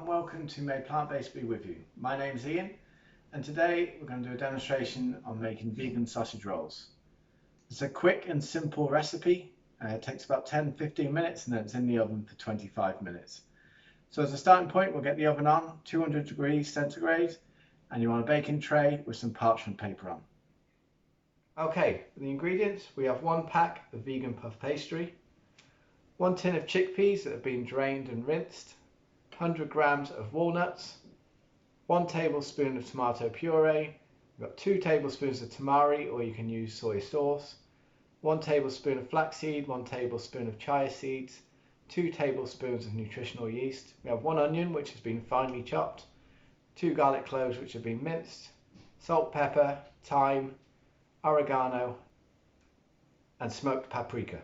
and welcome to May Plant-Based Be With You. My name's Ian and today we're going to do a demonstration on making vegan sausage rolls. It's a quick and simple recipe. It takes about 10-15 minutes and then it's in the oven for 25 minutes. So as a starting point, we'll get the oven on 200 degrees centigrade and you want a baking tray with some parchment paper on. Okay, for the ingredients we have 1 pack of vegan puff pastry, 1 tin of chickpeas that have been drained and rinsed, 100 grams of walnuts, 1 tablespoon of tomato puree, we've got 2 tablespoons of tamari or you can use soy sauce, 1 tablespoon of flaxseed, 1 tablespoon of chia seeds, 2 tablespoons of nutritional yeast, we have 1 onion which has been finely chopped, 2 garlic cloves which have been minced, salt, pepper, thyme, oregano and smoked paprika.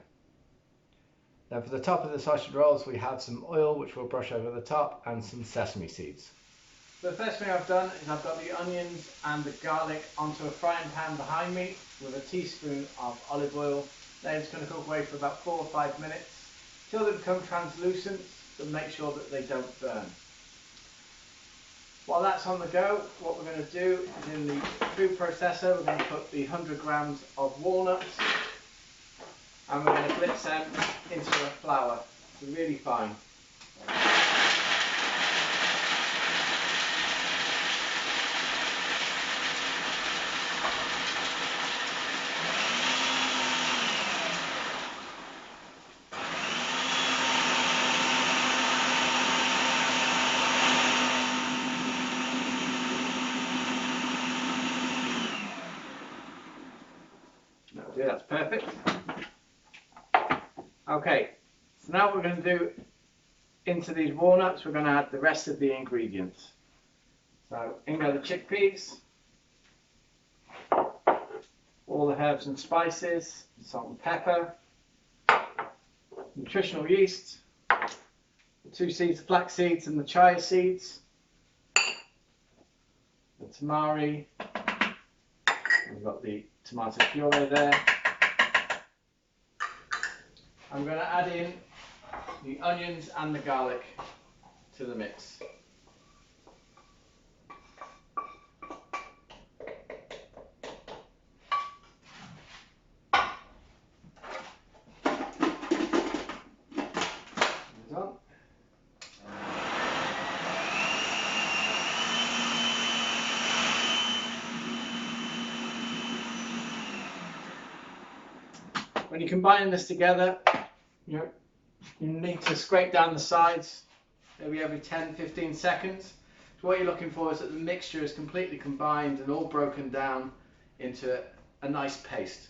Then for the top of the sausage rolls we have some oil which we'll brush over the top and some sesame seeds. So the first thing I've done is I've got the onions and the garlic onto a frying pan behind me with a teaspoon of olive oil. They're just going to cook away for about 4 or 5 minutes till they become translucent, but make sure that they don't burn. While that's on the go, what we're going to do is in the food processor we're going to put the 100 grams of walnuts and we're going to blitz them into a flour, so really fine. That's perfect. Okay, so now what we're going to do into these walnuts, we're going to add the rest of the ingredients. So in go the chickpeas, all the herbs and spices, salt and pepper, nutritional yeast, the 2 seeds of flax seeds and the chia seeds, the tamari, we've got the tomato puree there. I'm going to add in the onions and the garlic to the mix. When you combine this together, you need to scrape down the sides maybe every 10-15 seconds. So what you're looking for is that the mixture is completely combined and all broken down into a nice paste.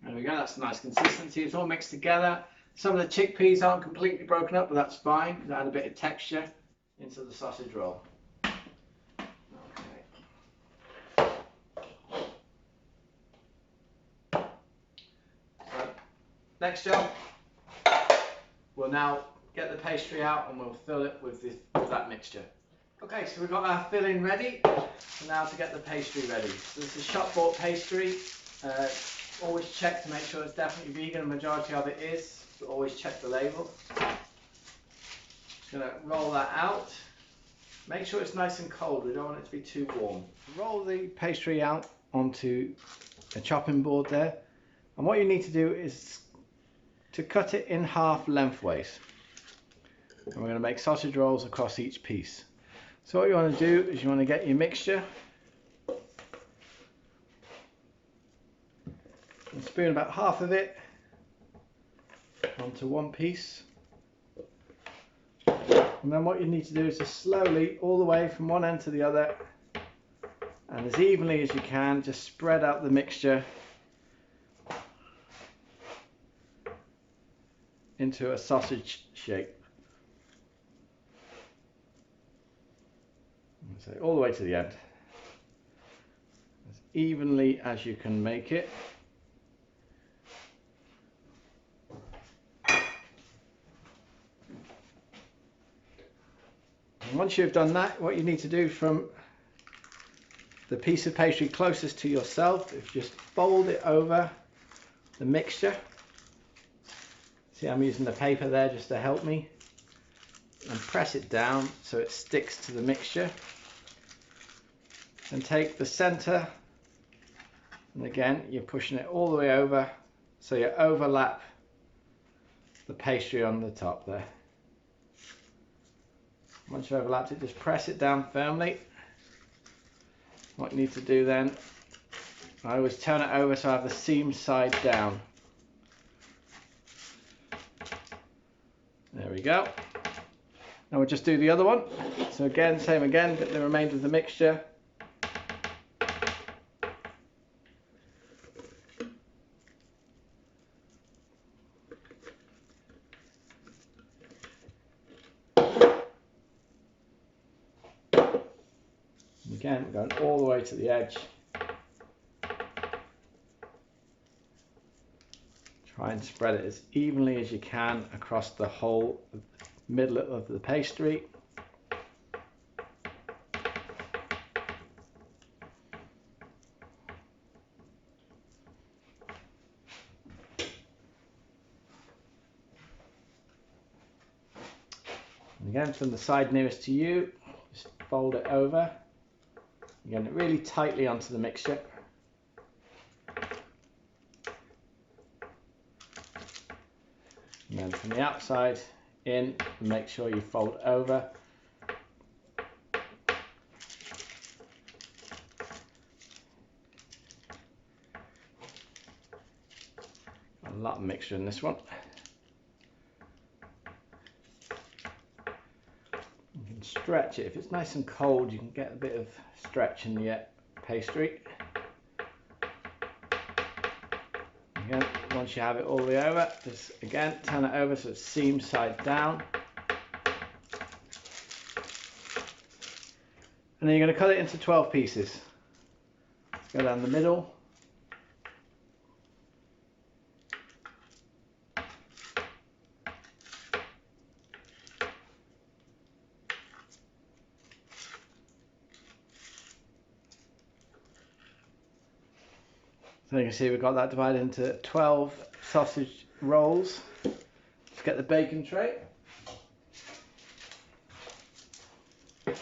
There we go, that's a nice consistency, it's all mixed together. Some of the chickpeas aren't completely broken up, but that's fine because I add a bit of texture into the sausage roll. Okay. So, next job, we'll now get the pastry out and we'll fill it with that mixture. Okay, so we've got our filling ready, so now to get the pastry ready. So this is shop bought pastry. Always check to make sure it's definitely vegan, the majority of it is, but always check the label. Just going to roll that out. Make sure it's nice and cold, we don't want it to be too warm. Roll the pastry out onto a chopping board there, and what you need to do is to cut it in half lengthways. And we're going to make sausage rolls across each piece. So what you want to do is you want to get your mixture and spoon about half of it onto one piece, and then what you need to do is just slowly, all the way from one end to the other, And as evenly as you can, just spread out the mixture into a sausage shape. So all the way to the end, as evenly as you can make it. And once you've done that, what you need to do from the piece of pastry closest to yourself is just fold it over the mixture. See, I'm using the paper there just to help me, and press it down so it sticks to the mixture. And take the center, and again you're pushing it all the way over so you overlap the pastry on the top there. Once you've overlapped it, just press it down firmly. What you need to do then, I always turn it over so I have the seam side down. There we go. Now we'll just do the other one. So again, same again, get the remainder of the mixture. Again, we're going all the way to the edge. Try and spread it as evenly as you can across the whole middle of the pastry. And again, from the side nearest to you, just fold it over. Again, really tightly onto the mixture. And then from the outside in, make sure you fold over. A lot of mixture in this one. You can stretch it. If it's nice and cold, you can get a bit of stretch in the pastry. Again, once you have it all the way over, just again turn it over so it's seam side down. And then you're going to cut it into 12 pieces. Go down the middle. So you can see we've got that divided into 12 sausage rolls. Let's get the bacon tray. I'm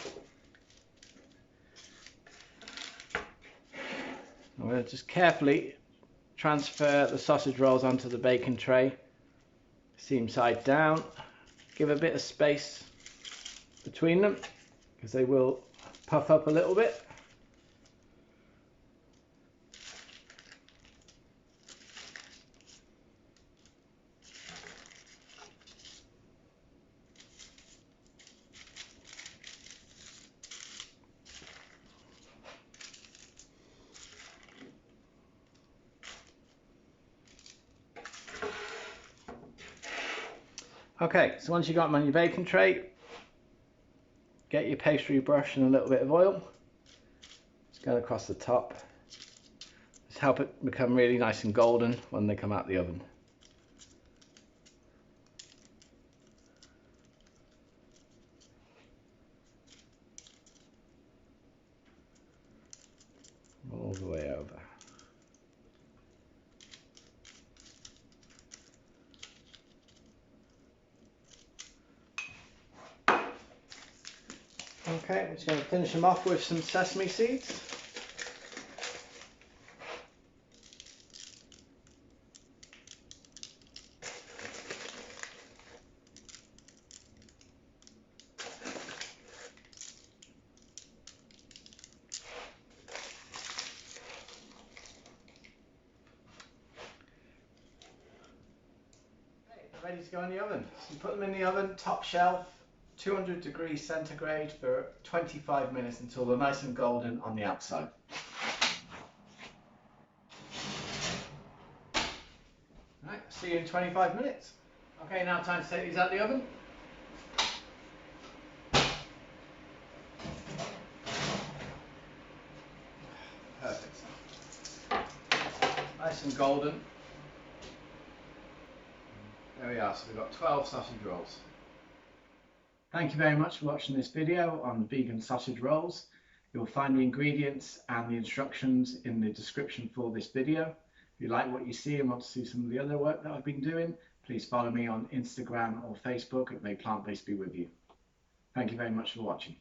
going to just carefully transfer the sausage rolls onto the bacon tray, seam side down. Give a bit of space between them because they will puff up a little bit. Okay, so once you've got them on your bacon tray, get your pastry brush and a little bit of oil. Just go across the top. Just help it become really nice and golden when they come out the oven. All the way over. Okay, I'm just going to finish them off with some sesame seeds. Okay, ready to go in the oven. So you put them in the oven, top shelf, 200 degrees centigrade for 25 minutes until they're nice and golden on the outside. Right, see you in 25 minutes. Okay, now time to take these out of the oven. Perfect. Nice and golden. There we are, so we've got 12 sausage rolls. Thank you very much for watching this video on vegan sausage rolls. You'll find the ingredients and the instructions in the description for this video. If you like what you see and want to see some of the other work that I've been doing, please follow me on Instagram or Facebook at May Plant-Based Be With You. Thank you very much for watching.